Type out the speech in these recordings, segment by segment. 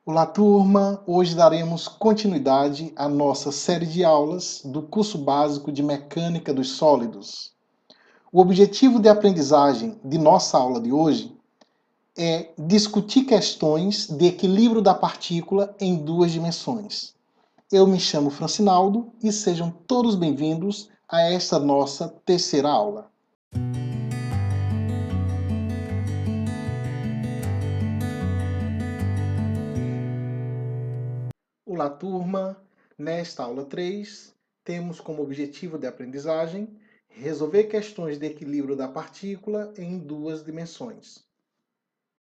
Olá, turma! Hoje daremos continuidade à nossa série de aulas do curso básico de Mecânica dos Sólidos. O objetivo de aprendizagem de nossa aula de hoje é discutir questões de equilíbrio da partícula em duas dimensões. Eu me chamo Francinaldo e sejam todos bem-vindos a esta nossa terceira aula. Olá, turma! Nesta aula 3, temos como objetivo de aprendizagem resolver questões de equilíbrio da partícula em duas dimensões.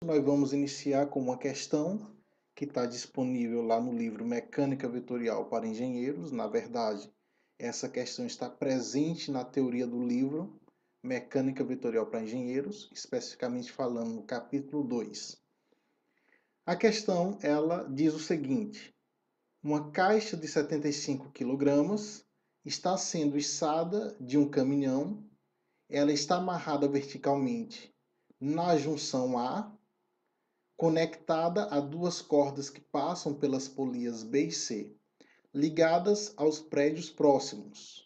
Nós vamos iniciar com uma questão que está disponível lá no livro Mecânica Vetorial para Engenheiros. Na verdade, essa questão está presente na teoria do livro Mecânica Vetorial para Engenheiros, especificamente falando no capítulo 2. A questão, ela diz o seguinte: uma caixa de 75 kg está sendo içada de um caminhão. Ela está amarrada verticalmente na junção A, conectada a duas cordas que passam pelas polias B e C, ligadas aos prédios próximos.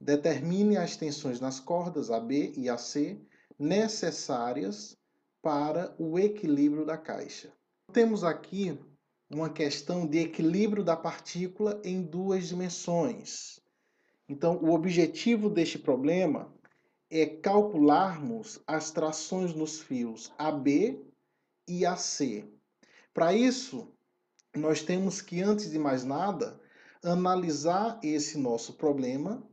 Determine as tensões nas cordas AB e AC necessárias para o equilíbrio da caixa. Temos aqui uma questão de equilíbrio da partícula em duas dimensões. Então, o objetivo deste problema é calcularmos as trações nos fios AB e AC. Para isso, nós temos que, antes de mais nada, analisar esse nosso problema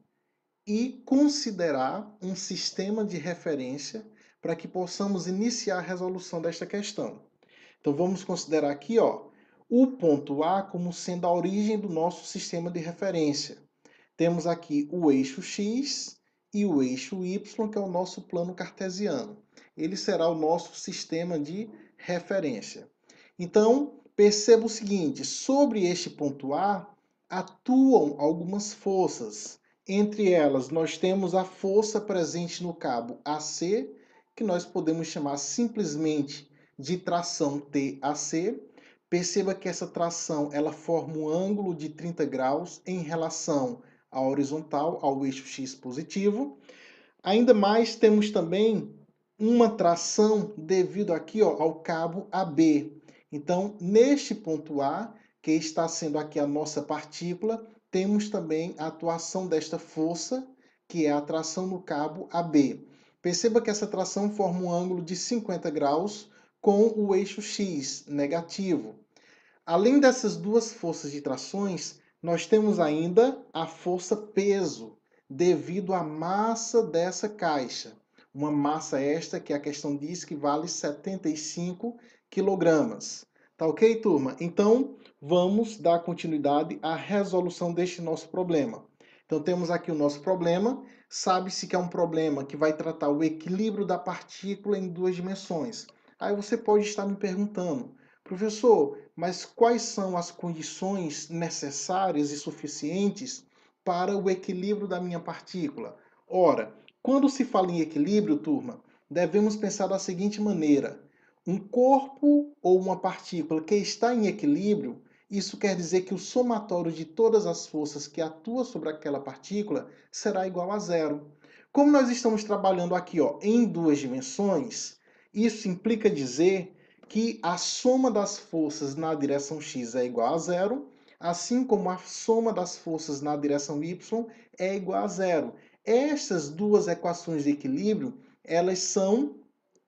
e considerar um sistema de referência para que possamos iniciar a resolução desta questão. Então, vamos considerar aqui, o ponto A como sendo a origem do nosso sistema de referência. Temos aqui o eixo X e o eixo Y, que é o nosso plano cartesiano. Ele será o nosso sistema de referência. Então, perceba o seguinte: sobre este ponto A, atuam algumas forças. Entre elas, nós temos a força presente no cabo AC, que nós podemos chamar simplesmente de tração TAC. Perceba que essa tração ela forma um ângulo de 30 graus em relação à horizontal, ao eixo X positivo. Ainda mais temos também uma tração devido aqui ao cabo AB. Então, neste ponto A, que está sendo aqui a nossa partícula, temos também a atuação desta força, que é a tração no cabo AB. Perceba que essa tração forma um ângulo de 50 graus com o eixo X negativo. Além dessas duas forças de trações, nós temos ainda a força peso, devido à massa dessa caixa. Uma massa esta que a questão diz que vale 75 kg. Tá ok, turma? Então, vamos dar continuidade à resolução deste nosso problema. Então, temos aqui o nosso problema. Sabe-se que é um problema que vai tratar o equilíbrio da partícula em duas dimensões. Aí você pode estar me perguntando: professor, mas quais são as condições necessárias e suficientes para o equilíbrio da minha partícula? Ora, quando se fala em equilíbrio, turma, devemos pensar da seguinte maneira: um corpo ou uma partícula que está em equilíbrio, isso quer dizer que o somatório de todas as forças que atuam sobre aquela partícula será igual a zero. Como nós estamos trabalhando aqui em duas dimensões, isso implica dizer que a soma das forças na direção x é igual a zero, assim como a soma das forças na direção y é igual a zero. Essas duas equações de equilíbrio, elas são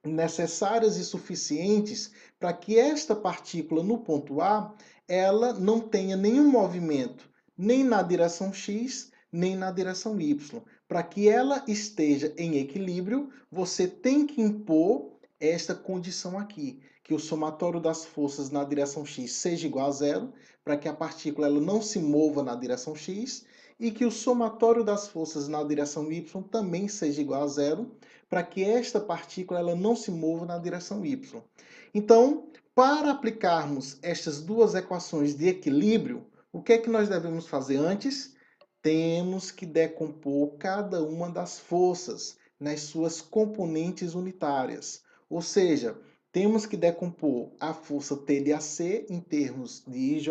necessárias e suficientes para que esta partícula no ponto A, ela não tenha nenhum movimento, nem na direção x, nem na direção y. Para que ela esteja em equilíbrio, você tem que impor esta condição aqui, que o somatório das forças na direção x seja igual a zero, para que a partícula ela não se mova na direção x, e que o somatório das forças na direção y também seja igual a zero, para que esta partícula ela não se mova na direção y. Então, para aplicarmos estas duas equações de equilíbrio, o que é que nós devemos fazer antes? Temos que decompor cada uma das forças nas suas componentes unitárias. Ou seja, Temos que decompor a força T de AC em termos de IJ,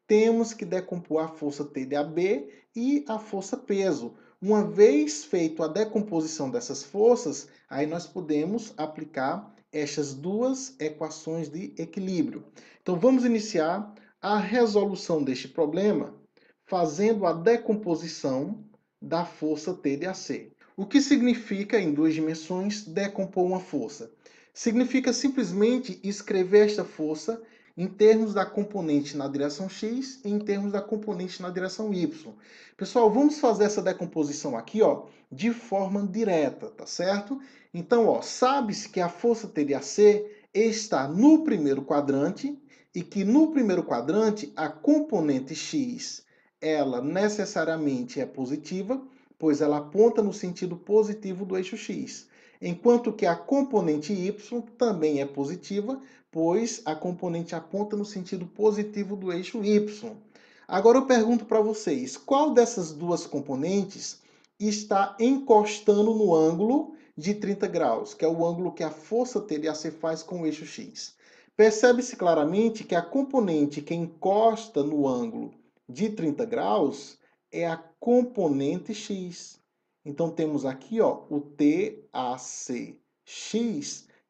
temos que decompor a força T de AB e a força peso. Uma vez feita a decomposição dessas forças, aí nós podemos aplicar estas duas equações de equilíbrio. Então vamos iniciar a resolução deste problema fazendo a decomposição da força T de AC. O que significa, em duas dimensões, decompor uma força? Significa simplesmente escrever esta força em termos da componente na direção x e em termos da componente na direção y. Pessoal, vamos fazer essa decomposição aqui, ó, de forma direta, tá certo? Então, ó, sabe-se que a força T de AC está no primeiro quadrante e que no primeiro quadrante a componente x, ela necessariamente é positiva, pois ela aponta no sentido positivo do eixo x. Enquanto que a componente y também é positiva, pois a componente aponta no sentido positivo do eixo y. Agora eu pergunto para vocês, qual dessas duas componentes está encostando no ângulo de 30 graus, que é o ângulo que a força T de AC faz com o eixo x? Percebe-se claramente que a componente que encosta no ângulo de 30 graus é a componente x. Então temos aqui, ó, o TACx,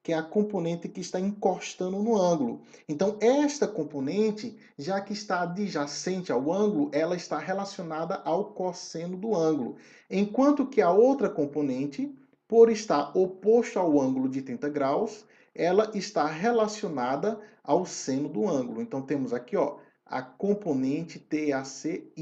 que é a componente que está encostando no ângulo. Então esta componente, já que está adjacente ao ângulo, ela está relacionada ao cosseno do ângulo. Enquanto que a outra componente, por estar oposto ao ângulo de 30 graus, ela está relacionada ao seno do ângulo. Então temos aqui, ó, a componente TACY,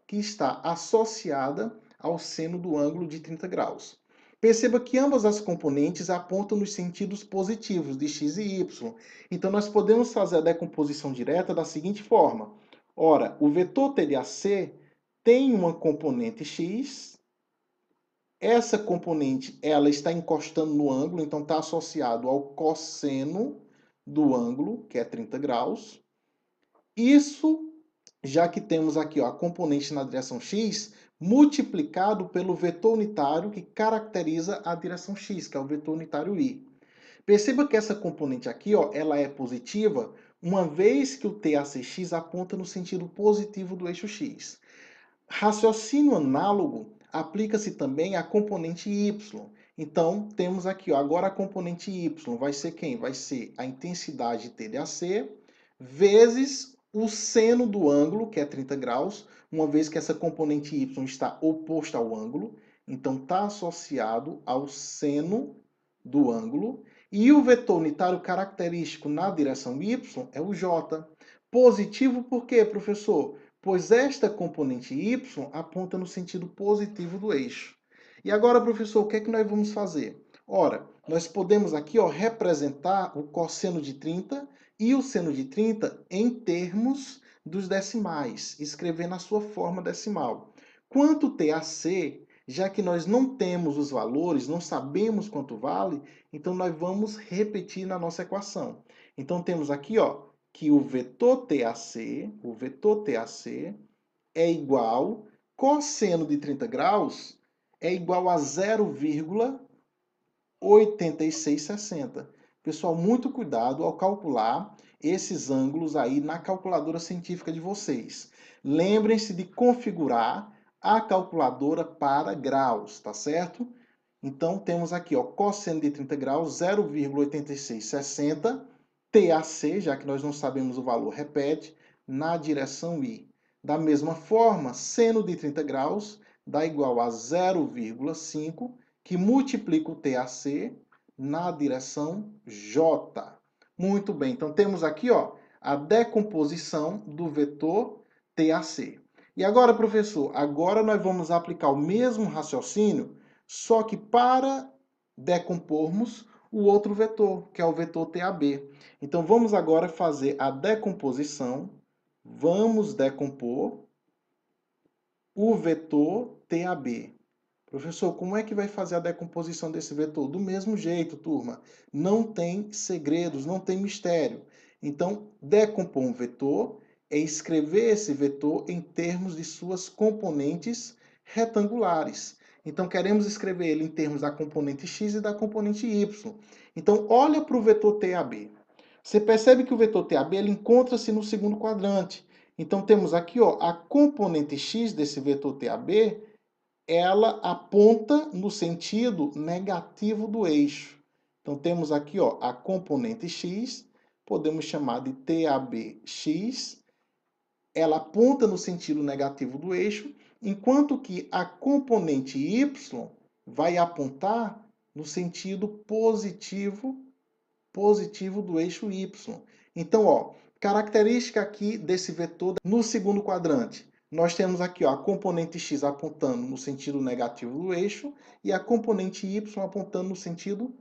que está associada ao seno do ângulo de 30 graus. Perceba que ambas as componentes apontam nos sentidos positivos de x e y. Então nós podemos fazer a decomposição direta da seguinte forma. Ora, o vetor T de AC tem uma componente x, essa componente ela está encostando no ângulo, então está associado ao cosseno do ângulo, que é 30 graus. Isso, já que temos aqui, ó, a componente na direção x, multiplicado pelo vetor unitário que caracteriza a direção x, que é o vetor unitário y. Perceba que essa componente aqui, ó, ela é positiva, uma vez que o TACx aponta no sentido positivo do eixo x. Raciocínio análogo aplica-se também à componente y. Então, temos aqui, ó, agora a componente y vai ser quem? Vai ser a intensidade T de AC vezes o seno do ângulo, que é 30 graus, uma vez que essa componente y está oposta ao ângulo, então está associado ao seno do ângulo. E o vetor unitário característico na direção y é o j. Positivo por quê, professor? Pois esta componente y aponta no sentido positivo do eixo. E agora, professor, o que é que nós vamos fazer? Ora, nós podemos aqui, ó, representar o cosseno de 30 e o seno de 30 em termos dos decimais, escrever na sua forma decimal. Quanto TAC, já que nós não temos os valores, não sabemos quanto vale, então nós vamos repetir na nossa equação. Então temos aqui, ó, que o vetor TAC é igual, cosseno de 30 graus é igual a 0,8660. Pessoal, muito cuidado ao calcular esses ângulos aí na calculadora científica de vocês. Lembrem-se de configurar a calculadora para graus, tá certo? Então, temos aqui, ó, cosseno de 30 graus, 0,8660, TAC, já que nós não sabemos o valor, repete, na direção Y. Da mesma forma, seno de 30 graus dá igual a 0,5, que multiplica o TAC na direção J. Muito bem, então temos aqui, ó, a decomposição do vetor TAC. E agora, professor, agora nós vamos aplicar o mesmo raciocínio, só que para decompormos o outro vetor, que é o vetor TAB. Então vamos agora fazer a decomposição, vamos decompor o vetor TAB. Professor, como é que vai fazer a decomposição desse vetor? Do mesmo jeito, turma. Não tem segredos, não tem mistério. Então, decompor um vetor é escrever esse vetor em termos de suas componentes retangulares. Então, queremos escrever ele em termos da componente x e da componente y. Então, olha para o vetor TAB. Você percebe que o vetor TAB ele encontra-se no segundo quadrante. Então, temos aqui ó, a componente x desse vetor TAB, ela aponta no sentido negativo do eixo. Então, temos aqui ó, a componente x, podemos chamar de TABx, ela aponta no sentido negativo do eixo, enquanto que a componente y vai apontar no sentido positivo do eixo y. Então, ó, característica aqui desse vetor no segundo quadrante. Nós temos aqui ó, a componente x apontando no sentido negativo do eixo e a componente y apontando no sentido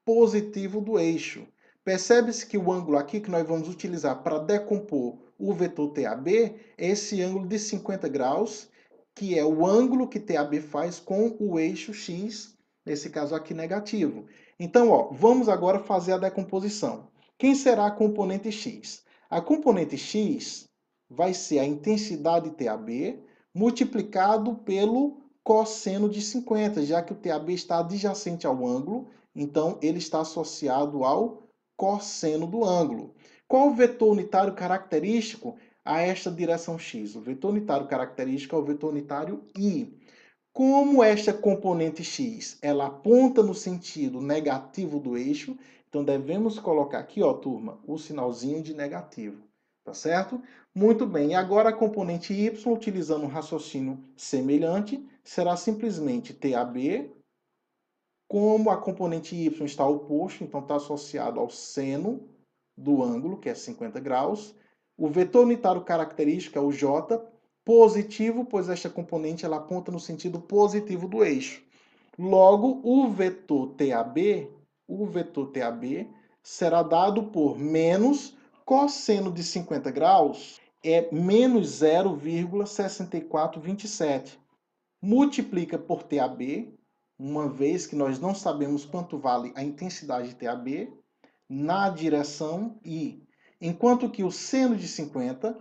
positivo do eixo. Percebe-se que o ângulo aqui que nós vamos utilizar para decompor o vetor TAB é esse ângulo de 50 graus, que é o ângulo que TAB faz com o eixo x, nesse caso aqui negativo. Então, ó, vamos agora fazer a decomposição. Quem será a componente x? A componente x vai ser a intensidade TAB multiplicado pelo cosseno de 50, já que o TAB está adjacente ao ângulo, então ele está associado ao cosseno do ângulo. Qual o vetor unitário característico a esta direção x? O vetor unitário característico é o vetor unitário i. Como esta componente x, ela aponta no sentido negativo do eixo, então devemos colocar aqui, ó, turma, o sinalzinho de negativo, tá certo? Muito bem, e agora a componente y, utilizando um raciocínio semelhante, será simplesmente TAB, como a componente y está oposto, então está associado ao seno do ângulo, que é 50 graus, o vetor unitário característico é o j, positivo, pois esta componente ela aponta no sentido positivo do eixo. Logo, o vetor TAB será dado por menos cosseno de 50 graus, é menos 0,6427. Multiplica por TAB, uma vez que nós não sabemos quanto vale a intensidade de TAB, na direção I. Enquanto que o seno de 50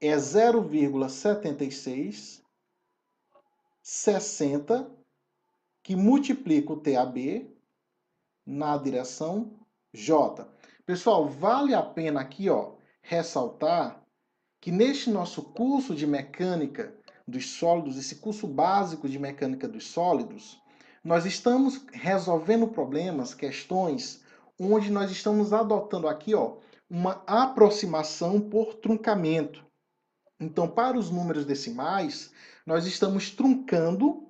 é 0,7660, que multiplica o TAB na direção J. Pessoal, vale a pena aqui ó, ressaltar que neste nosso curso de mecânica dos sólidos, esse curso básico de mecânica dos sólidos, nós estamos resolvendo problemas, questões, onde nós estamos adotando aqui ó, uma aproximação por truncamento. Então, para os números decimais, nós estamos truncando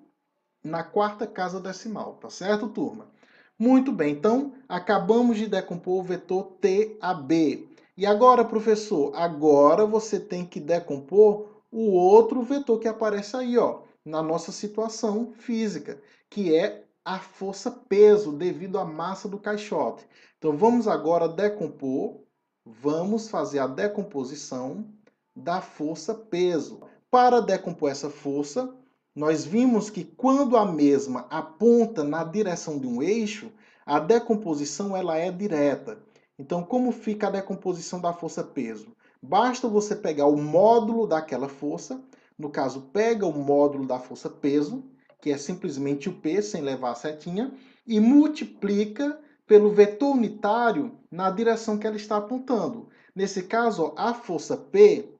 na quarta casa decimal, tá certo, turma? Muito bem, então acabamos de decompor o vetor TAB. E agora, professor, agora você tem que decompor o outro vetor que aparece aí, ó, na nossa situação física, que é a força-peso devido à massa do caixote. Então vamos agora decompor, vamos fazer a decomposição da força-peso. Para decompor essa força, nós vimos que quando a mesma aponta na direção de um eixo, a decomposição ela é direta. Então, como fica a decomposição da força-peso? Basta você pegar o módulo daquela força, no caso, pega o módulo da força-peso, que é simplesmente o P, sem levar a setinha, e multiplica pelo vetor unitário na direção que ela está apontando. Nesse caso, ó, a força P,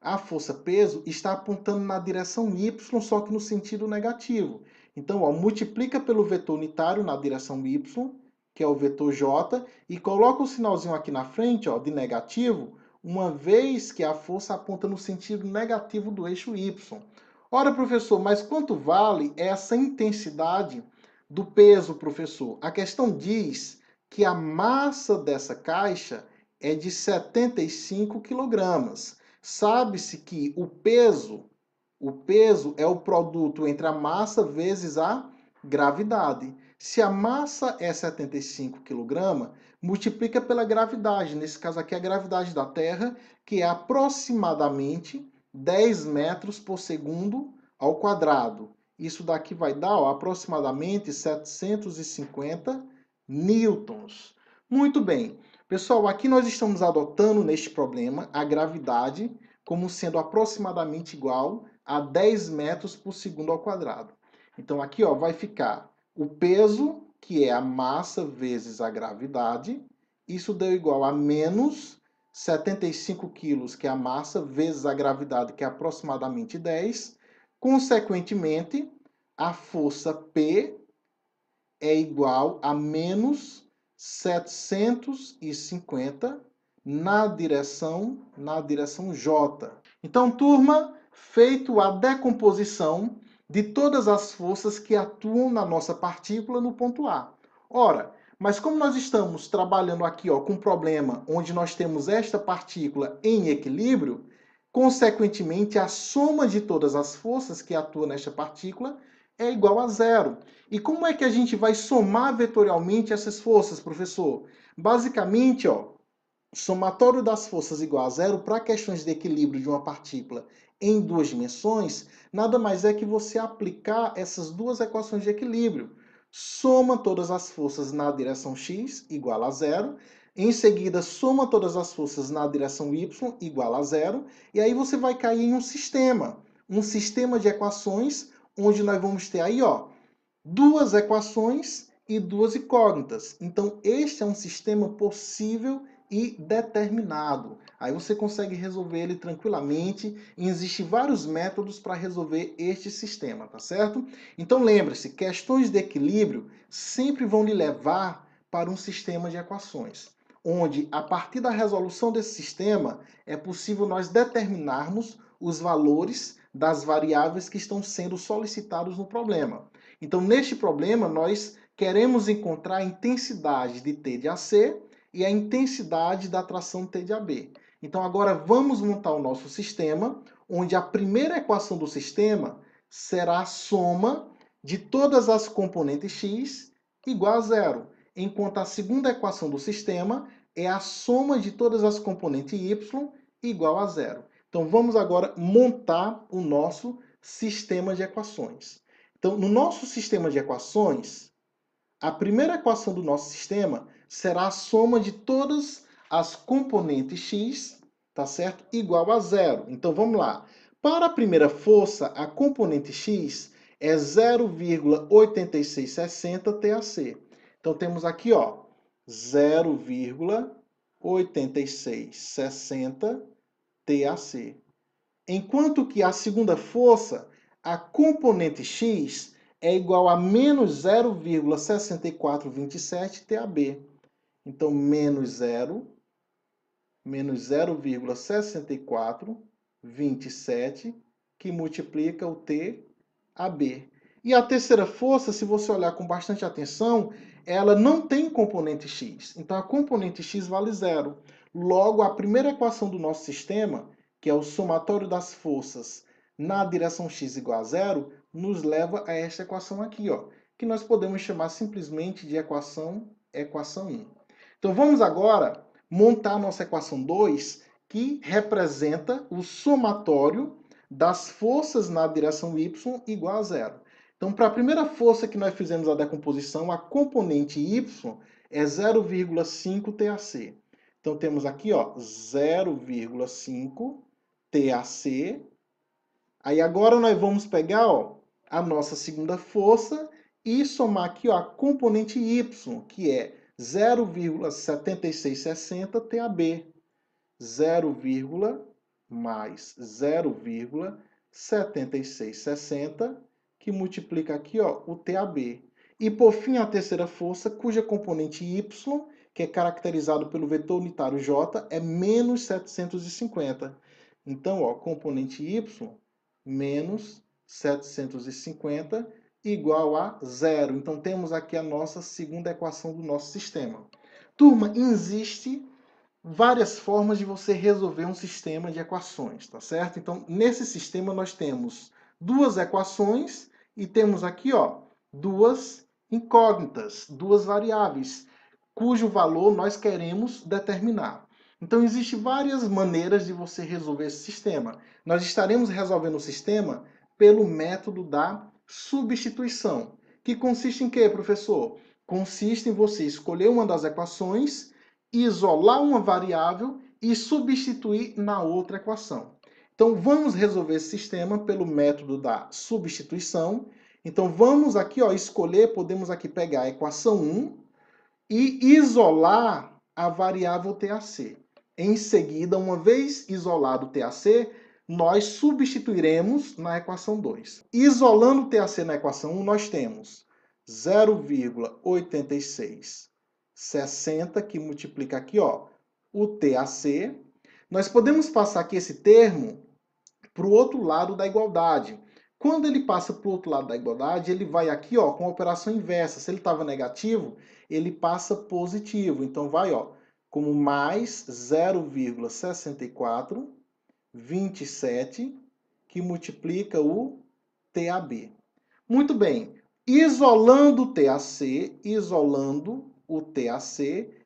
a força-peso está apontando na direção y, só que no sentido negativo. Então, ó, multiplica pelo vetor unitário na direção y, que é o vetor j, e coloca o sinalzinho aqui na frente ó, de negativo, uma vez que a força aponta no sentido negativo do eixo y. Ora, professor, mas quanto vale essa intensidade do peso, professor? A questão diz que a massa dessa caixa é de 75 quilogramas. Sabe-se que o peso é o produto entre a massa vezes a gravidade. Se a massa é 75 kg, multiplica pela gravidade. Nesse caso aqui, a gravidade da Terra, que é aproximadamente 10 metros por segundo ao quadrado. Isso daqui vai dar ó, aproximadamente 750 newtons. Muito bem. Pessoal, aqui nós estamos adotando neste problema a gravidade como sendo aproximadamente igual a 10 metros por segundo ao quadrado. Então aqui ó, vai ficar o peso, que é a massa vezes a gravidade. Isso deu igual a menos 75 quilos, que é a massa, vezes a gravidade, que é aproximadamente 10. Consequentemente, a força P é igual a menos 750 na direção J. Então, turma, feito a decomposição de todas as forças que atuam na nossa partícula no ponto A. Ora, mas como nós estamos trabalhando aqui ó, com um problema onde nós temos esta partícula em equilíbrio, consequentemente, a soma de todas as forças que atuam nesta partícula é igual a zero. E como é que a gente vai somar vetorialmente essas forças, professor? Basicamente, ó, somatório das forças igual a zero para questões de equilíbrio de uma partícula em duas dimensões, nada mais é que você aplicar essas duas equações de equilíbrio. Soma todas as forças na direção x igual a zero, em seguida soma todas as forças na direção y igual a zero, e aí você vai cair em um sistema de equações onde nós vamos ter aí, ó, duas equações e duas incógnitas. Então, este é um sistema possível e determinado. Aí você consegue resolver ele tranquilamente e existem vários métodos para resolver este sistema, tá certo? Então lembre-se, questões de equilíbrio sempre vão lhe levar para um sistema de equações, onde a partir da resolução desse sistema é possível nós determinarmos os valores das variáveis que estão sendo solicitados no problema. Então, neste problema, nós queremos encontrar a intensidade de T de AC e a intensidade da atração T de AB. Então, agora vamos montar o nosso sistema, onde a primeira equação do sistema será a soma de todas as componentes x igual a zero, enquanto a segunda equação do sistema é a soma de todas as componentes y igual a zero. Então, vamos agora montar o nosso sistema de equações. Então, no nosso sistema de equações, a primeira equação do nosso sistema será a soma de todas as componentes x, tá certo? Igual a zero. Então, vamos lá. Para a primeira força, a componente x é 0,8660 TAC. Então, temos aqui, ó, 0,8660 TAC. Enquanto que a segunda força, a componente x, é igual a menos 0,6427 TAB. Então, menos 0,6427, que multiplica o TAB. E a terceira força, se você olhar com bastante atenção, ela não tem componente x. Então, a componente x vale zero. Logo, a primeira equação do nosso sistema, que é o somatório das forças na direção x igual a zero, nos leva a esta equação aqui, ó, que nós podemos chamar simplesmente de equação 1. Então vamos agora montar a nossa equação 2, que representa o somatório das forças na direção y igual a zero. Então, para a primeira força que nós fizemos a decomposição, a componente y é 0,5 TAC. Então, temos aqui, ó, 0,5 TAC. Aí agora nós vamos pegar, ó, a nossa segunda força e somar aqui, ó, a componente y, que é 0,7660 TAB. 0, mais 0,7660, que multiplica aqui, ó, o TAB. E por fim, a terceira força, cuja componente y, que é caracterizado pelo vetor unitário J, é menos 750. Então, ó, componente y menos 750 igual a zero. Então, temos aqui a nossa segunda equação do nosso sistema. Turma, existe várias formas de você resolver um sistema de equações, tá certo? Então, nesse sistema nós temos duas equações e temos aqui, ó, duas incógnitas, duas variáveis, cujo valor nós queremos determinar. Então, existem várias maneiras de você resolver esse sistema. Nós estaremos resolvendo o sistema pelo método da substituição, que consiste em quê, professor? Consiste em você escolher uma das equações, isolar uma variável e substituir na outra equação. Então, vamos resolver esse sistema pelo método da substituição. Então, vamos aqui, ó, escolher, podemos aqui pegar a equação 1 e isolar a variável TAC. Em seguida, uma vez isolado o TAC, nós substituiremos na equação 2. Isolando o TAC na equação 1, nós temos 0,8660, que multiplica aqui, ó, o TAC. Nós podemos passar aqui esse termo para o outro lado da igualdade. Quando ele passa para o outro lado da igualdade, ele vai aqui, ó, com a operação inversa. Se ele estava negativo, ele passa positivo. Então, vai, ó, como mais 0,6427, que multiplica o TAB. Muito bem. Isolando o TAC,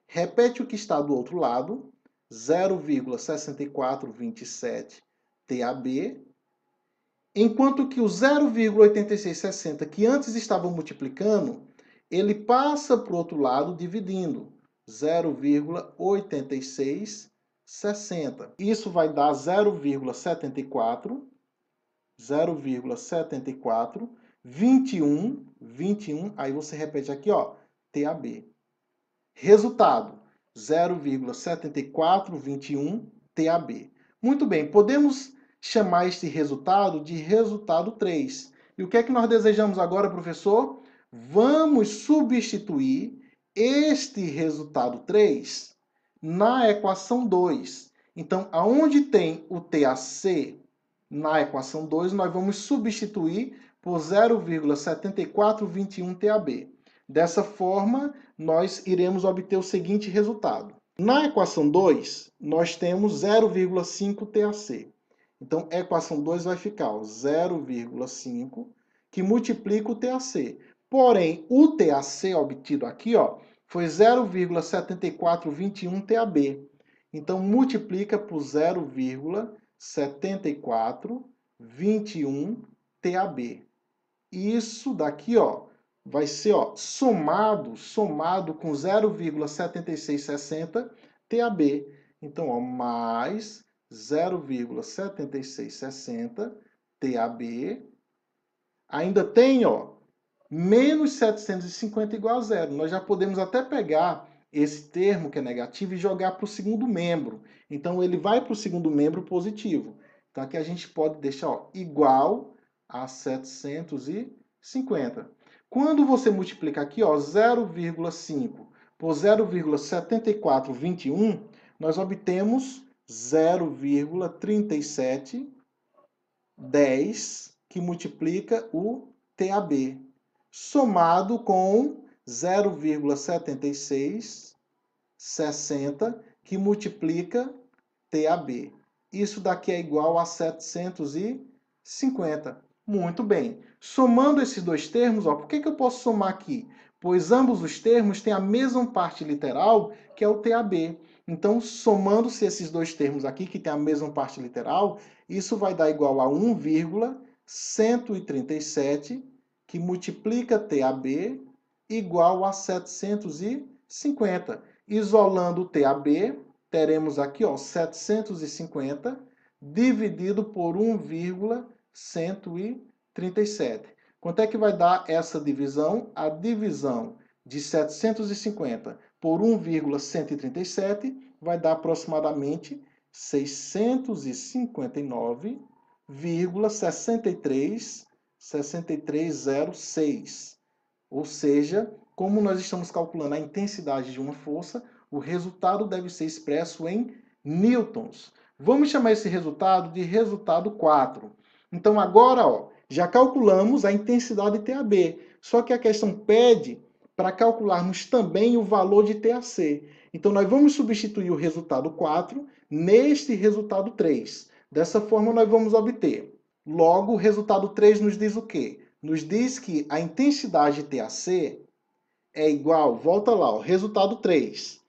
repete o que está do outro lado, 0,6427 TAB, enquanto que o 0,8660, que antes estava multiplicando, ele passa para o outro lado dividindo, 0,8660. Isso vai dar 0,74, 21, aí você repete aqui, ó, TAB. Resultado, 0,7421 TAB. Muito bem, podemos chamar este resultado de resultado 3. E o que é que nós desejamos agora, professor? Vamos substituir este resultado 3 na equação 2. Então, aonde tem o TAC na equação 2, nós vamos substituir por 0,7421 TAB. Dessa forma, nós iremos obter o seguinte resultado. Na equação 2, nós temos 0,5 TAC. Então, a equação 2 vai ficar 0,5, que multiplica o TAC. Porém, o TAC obtido aqui, ó, foi 0,7421 TAB. Então, multiplica por 0,7421 TAB. Isso daqui, ó, vai ser, ó, somado com 0,7660 TAB. Então, ó, mais 0,7660 TAB. Ainda tem, ó, menos 750 igual a zero. Nós já podemos até pegar esse termo que é negativo e jogar para o segundo membro. Então, ele vai para o segundo membro positivo. Então, aqui a gente pode deixar, ó, igual a 750. Quando você multiplica aqui, ó, 0,5 por 0,7421, nós obtemos 0,3710, que multiplica o TAB, somado com 0,7660, que multiplica TAB. Isso daqui é igual a 750. Muito bem. Somando esses dois termos, ó, por que eu posso somar aqui? Pois ambos os termos têm a mesma parte literal, que é o TAB. Então, somando-se esses dois termos aqui, que tem a mesma parte literal, isso vai dar igual a 1,137, que multiplica TAB, igual a 750. Isolando o TAB, teremos aqui, ó, 750 dividido por 1,137. Quanto é que vai dar essa divisão? A divisão de 750 por 1,137 vai dar aproximadamente 659,6306. Ou seja, como nós estamos calculando a intensidade de uma força, o resultado deve ser expresso em newtons. Vamos chamar esse resultado de resultado 4. Então agora, ó, já calculamos a intensidade TAB, só que a questão pede para calcularmos também o valor de TAC. Então nós vamos substituir o resultado 4 neste resultado 3. Dessa forma nós vamos obter. Logo, o resultado 3 nos diz o quê? Nos diz que a intensidade TAC é igual, volta lá, o resultado 3.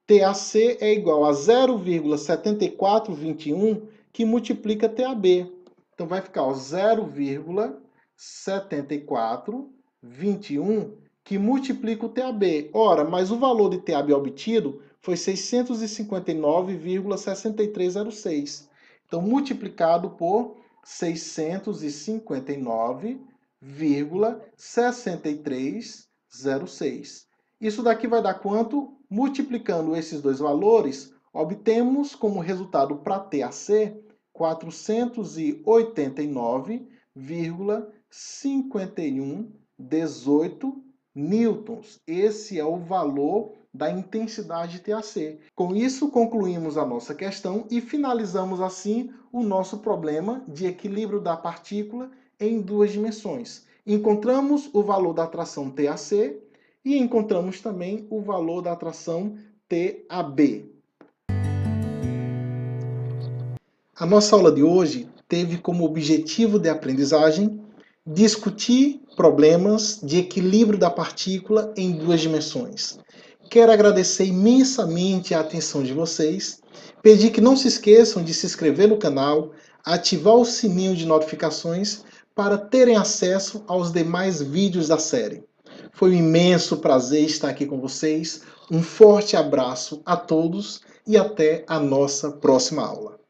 TAC é igual a 0,7421, que multiplica TAB. Então vai ficar 0,7421, que multiplica o TAB. Ora, mas o valor de TAB obtido foi 659,6306. Então, multiplicado por 659,6306 0,6306. Isso daqui vai dar quanto? Multiplicando esses dois valores, obtemos como resultado para TAC 489,5118 newtons. Esse é o valor da intensidade TAC. Com isso, concluímos a nossa questão e finalizamos assim o nosso problema de equilíbrio da partícula em duas dimensões. Encontramos o valor da atração TAC e encontramos também o valor da atração TAB. A nossa aula de hoje teve como objetivo de aprendizagem discutir problemas de equilíbrio da partícula em duas dimensões. Quero agradecer imensamente a atenção de vocês, pedir que não se esqueçam de se inscrever no canal, ativar o sininho de notificações para terem acesso aos demais vídeos da série. Foi um imenso prazer estar aqui com vocês. Um forte abraço a todos e até a nossa próxima aula.